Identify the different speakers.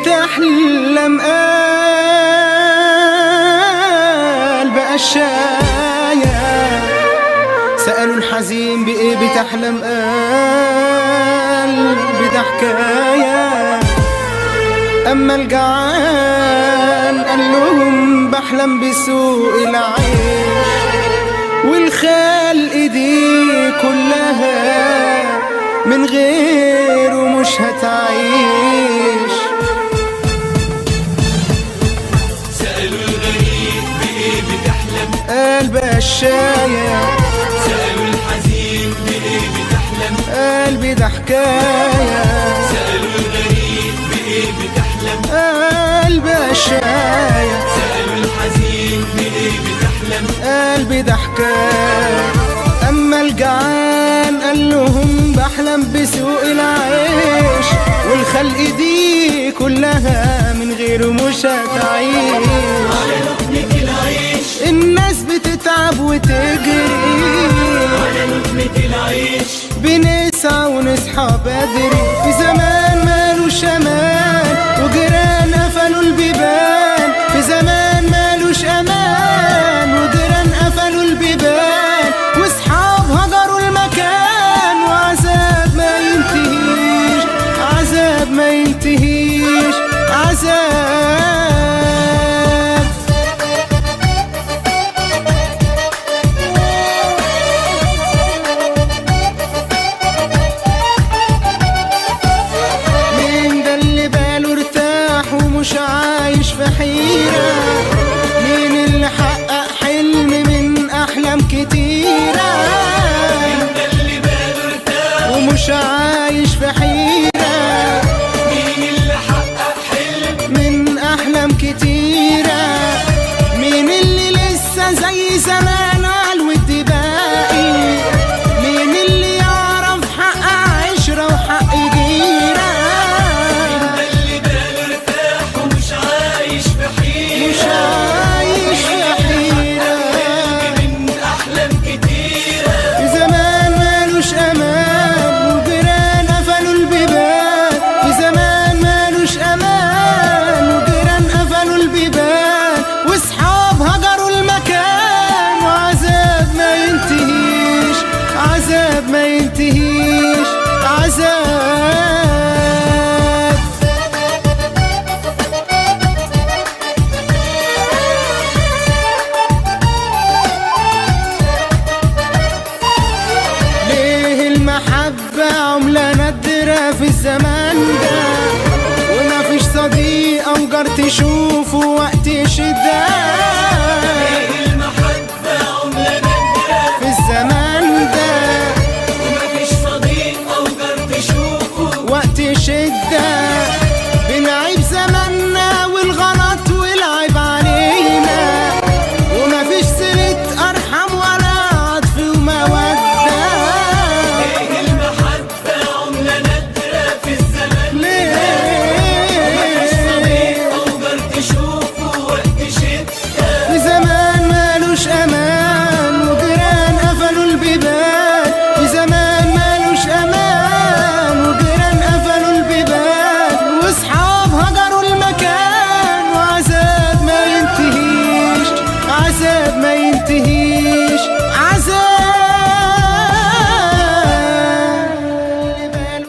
Speaker 1: بتحلم قلب الشاية. سألوا الحزين بإيه بتحلم قلب ده حكاية. أما الجعان قال لهم بحلم بسوء العيش، والخلق دي كلها من غيره مش هتعيش.
Speaker 2: سألوا الغريب بإيه بتحلم
Speaker 1: قلب الشاية.
Speaker 2: سألوا الحزين بإيه بتحلم
Speaker 1: قلبي ده حكاية.
Speaker 2: سألوا الغريب بإيه بتحلم
Speaker 1: قلب الشاية.
Speaker 2: سألوا الحزين بإيه بتحلم
Speaker 1: قلبي ده حكاية. أما الجعان قال لهم بحلم بسوء العيش، والخلق دي كلها من غيره مش هتعيش.
Speaker 2: على لقمة العيش
Speaker 1: الناس بتتعب وتجري،
Speaker 2: على لقمة العيش
Speaker 1: بنسعى ونصحى بدري. في زمان مالوش امان وجيران قفلوا البيبان. في زمان مالوش امان وجيران قفلوا البيبان، واصحاب هجروا المكان، وعذاب ما ينتهيش، عذاب ما ينتهيش، عذاب. مش عايش في حيرة؟ مين اللي حقق حلم من أحلام كتيرة؟
Speaker 2: مين ده اللي باله ارتاح
Speaker 1: ومش عايش في حيرة؟
Speaker 2: مين اللي حقق حلم
Speaker 1: من أحلام كتيرة؟ مين اللي لسه زي زمان على الود باقي؟ مين اللي يعرف حق عشرة وحق جيرة؟
Speaker 2: مش عايش في حيرة من أحلام كتيرة.
Speaker 1: في زمان مالوش أمان وجيران قفلوا البيبان. في زمان مالوش أمان وجيران قفلوا البيبان، واصحاب هجروا المكان، وعذاب ما ينتهيش، عذاب ما ينتهيش، عذاب. المحبة عملة نادرة في الزمان ده، ومفيش صديق أو جار تشوفه وقت شدة.